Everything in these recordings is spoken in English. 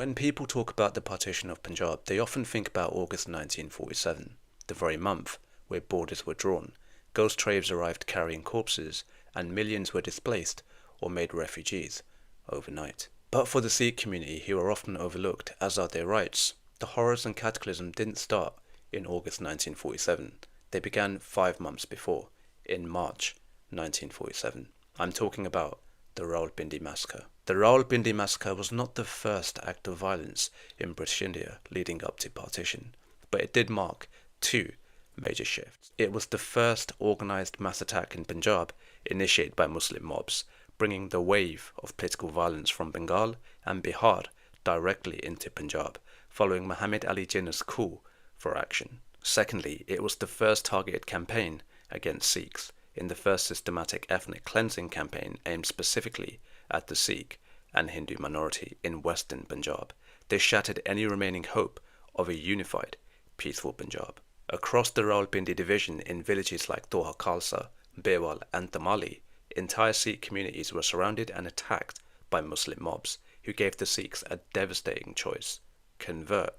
When people talk about the partition of Punjab, they often think about August 1947, the very month where borders were drawn, ghost trains arrived carrying corpses, and millions were displaced or made refugees overnight. But for the Sikh community, who are often overlooked, as are their rights, the horrors and cataclysm didn't start in August 1947. They began 5 months before, in March 1947. I'm talking about the Rawalpindi massacre. The Rawalpindi massacre was not the first act of violence in British India leading up to partition, but it did mark two major shifts. It was the first organised mass attack in Punjab initiated by Muslim mobs, bringing the wave of political violence from Bengal and Bihar directly into Punjab, following Muhammad Ali Jinnah's call for action. Secondly, it was the first targeted campaign against Sikhs in the first systematic ethnic cleansing campaign aimed specifically at the Sikh and Hindu minority in western Punjab. This shattered any remaining hope of a unified, peaceful Punjab. Across the Rawalpindi division in villages like Doha Khalsa, Bewal and Tamali, entire Sikh communities were surrounded and attacked by Muslim mobs who gave the Sikhs a devastating choice: convert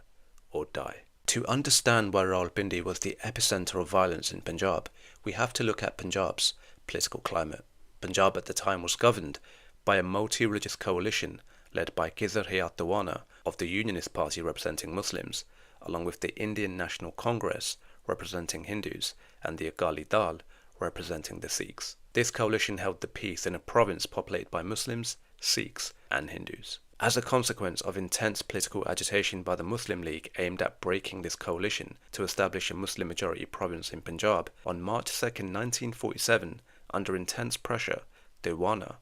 or die. To understand why Rawalpindi was the epicenter of violence in Punjab, we have to look at Punjab's political climate. Punjab at the time was governed by a multi-religious coalition led by Khizr Hayat of the Unionist Party representing Muslims, along with the Indian National Congress representing Hindus and the Akali Dal representing the Sikhs. This coalition held the peace in a province populated by Muslims, Sikhs and Hindus. As a consequence of intense political agitation by the Muslim League aimed at breaking this coalition to establish a Muslim-majority province in Punjab, on March 2, 1947, under intense pressure, Dewana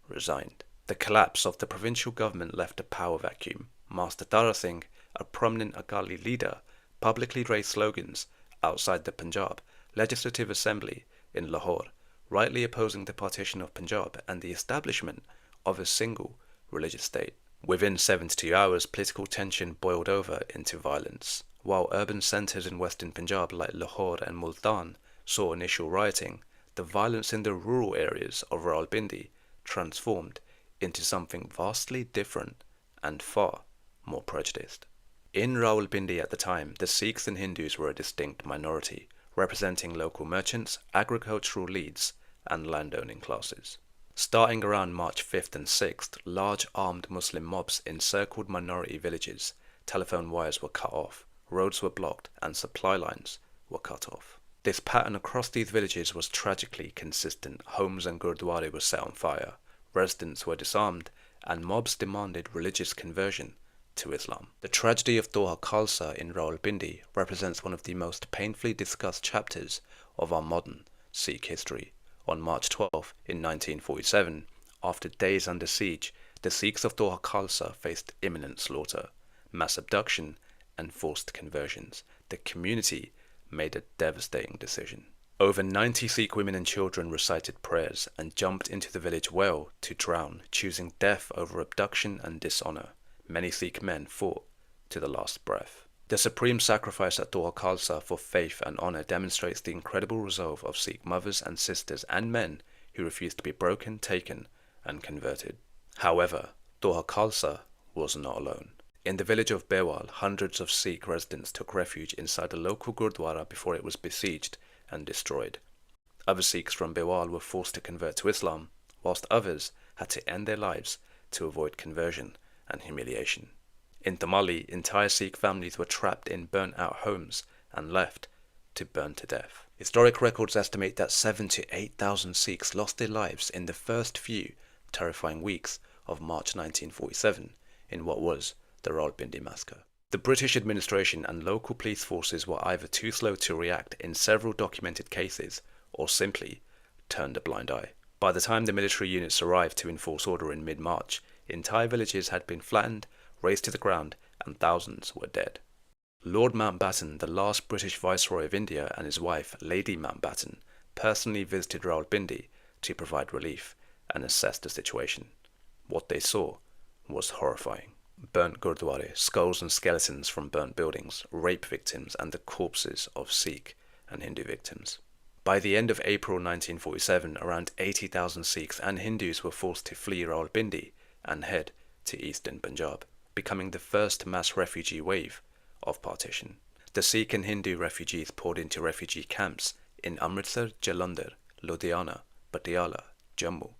resigned. The collapse of the provincial government left a power vacuum. Master Tara Singh, a prominent Akali leader, publicly raised slogans outside the Punjab Legislative Assembly in Lahore, rightly opposing the partition of Punjab and the establishment of a single religious state. Within 72 hours, political tension boiled over into violence. While urban centres in western Punjab like Lahore and Multan saw initial rioting, the violence in the rural areas of Rawalpindi transformed into something vastly different and far more prejudiced. In Rawalpindi at the time, the Sikhs and Hindus were a distinct minority, representing local merchants, agricultural leads, and landowning classes. Starting around March 5th and 6th, large armed Muslim mobs encircled minority villages. Telephone wires were cut off, roads were blocked, and supply lines were cut off. This pattern across these villages was tragically consistent. Homes and gurdwara were set on fire, residents were disarmed, and mobs demanded religious conversion to Islam. The tragedy of Doha Khalsa in Rawalpindi represents one of the most painfully discussed chapters of our modern Sikh history. On March 12, in 1947, after days under siege, the Sikhs of Doha Khalsa faced imminent slaughter, mass abduction, and forced conversions. The community made a devastating decision. Over 90 Sikh women and children recited prayers and jumped into the village well to drown, choosing death over abduction and dishonor. Many Sikh men fought to the last breath. The supreme sacrifice at Doha Khalsa for faith and honor demonstrates the incredible resolve of Sikh mothers and sisters and men who refused to be broken, taken, and converted. However, Doha Khalsa was not alone. In the village of Bewal, hundreds of Sikh residents took refuge inside a local gurdwara before it was besieged and destroyed. Other Sikhs from Bewal were forced to convert to Islam, whilst others had to end their lives to avoid conversion and humiliation. In Tamali, entire Sikh families were trapped in burnt-out homes and left to burn to death. Historic records estimate that 7,000 to 8,000 Sikhs lost their lives in the first few terrifying weeks of March 1947 in what was the Rawalpindi massacre. The British administration and local police forces were either too slow to react in several documented cases or simply turned a blind eye. By the time the military units arrived to enforce order in mid-March, entire villages had been flattened, razed to the ground, and thousands were dead. Lord Mountbatten, the last British Viceroy of India, and his wife, Lady Mountbatten, personally visited Rawalpindi to provide relief and assess the situation. What they saw was horrifying. Burnt gurdwara, skulls and skeletons from burnt buildings, rape victims, and the corpses of Sikh and Hindu victims. By the end of April 1947, around 80,000 Sikhs and Hindus were forced to flee Rawalpindi and head to eastern Punjab. becoming the first mass refugee wave of partition. The Sikh and Hindu refugees poured into refugee camps in Amritsar, Jalandhar, Ludhiana, Patiala, Jammu,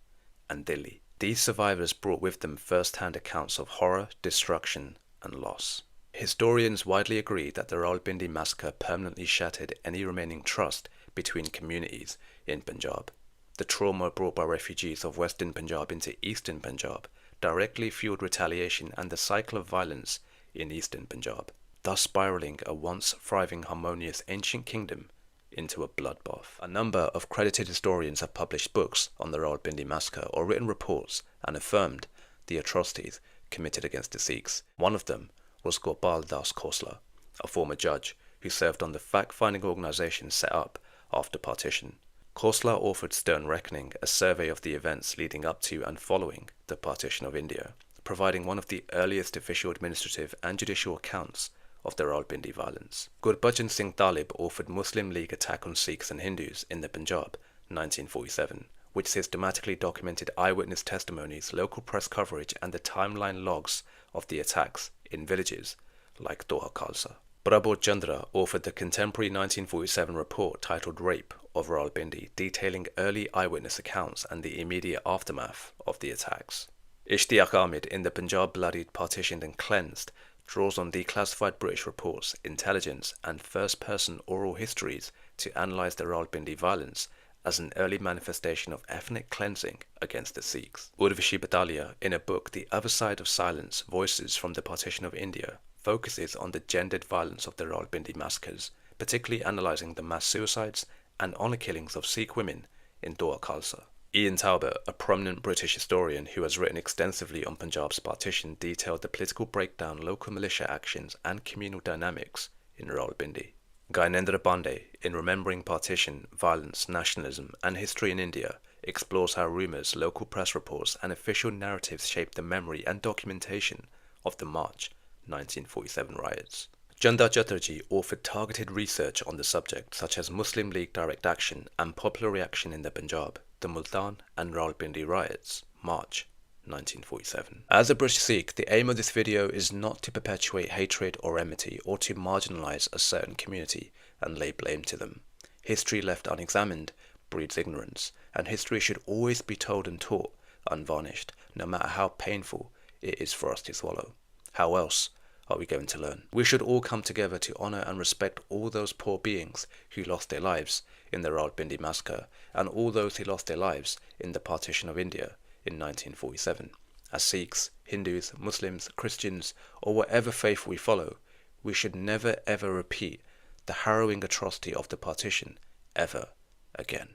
and Delhi. These survivors brought with them first-hand accounts of horror, destruction, and loss. Historians widely agree that the Rawalpindi massacre permanently shattered any remaining trust between communities in Punjab. The trauma brought by refugees of Western Punjab into Eastern Punjab directly fueled retaliation and the cycle of violence in Eastern Punjab, thus spiraling a once thriving, harmonious ancient kingdom into a bloodbath. A number of credited historians have published books on the Rawalpindi massacre or written reports and affirmed the atrocities committed against the Sikhs. One of them was Gopal Das Khosla, a former judge who served on the fact-finding organisation set up after partition. Khosla authored Stern Reckoning, a survey of the events leading up to and following the partition of India, providing one of the earliest official administrative and judicial accounts of the Rawalpindi violence. Gurbachan Singh Talib authored Muslim League Attack on Sikhs and Hindus in the Punjab, 1947, which systematically documented eyewitness testimonies, local press coverage, and the timeline logs of the attacks in villages like Doha Khalsa. Prabodh Chandra authored the contemporary 1947 report titled Rape of Rawalpindi, detailing early eyewitness accounts and the immediate aftermath of the attacks. Ishtiaq Ahmed, in The Punjab Bloodied, Partitioned and Cleansed, draws on declassified British reports, intelligence, and first-person oral histories to analyse the Rawalpindi violence as an early manifestation of ethnic cleansing against the Sikhs. Urvashi Batalia, in a book The Other Side of Silence, Voices from the Partition of India, focuses on the gendered violence of the Rawalpindi massacres, particularly analysing the mass suicides and honour killings of Sikh women in Doha Khalsa. Ian Talbot, a prominent British historian who has written extensively on Punjab's partition, detailed the political breakdown, local militia actions and communal dynamics in Rawalpindi. Gyanendra Pandey, in Remembering Partition, Violence, Nationalism and History in India, explores how rumours, local press reports and official narratives shaped the memory and documentation of the March 1947 riots. Janda Chatterjee authored targeted research on the subject, such as Muslim League Direct Action and Popular Reaction in the Punjab, the Multan and Rawalpindi riots, March 1947. As a British Sikh, the aim of this video is not to perpetuate hatred or enmity or to marginalise a certain community and lay blame to them. History left unexamined breeds ignorance, and history should always be told and taught unvarnished, no matter how painful it is for us to swallow. How else are we going to learn? We should all come together to honour and respect all those poor beings who lost their lives in the Rawalpindi massacre and all those who lost their lives in the partition of India in 1947. As Sikhs, Hindus, Muslims, Christians, or whatever faith we follow, we should never ever repeat the harrowing atrocity of the partition ever again.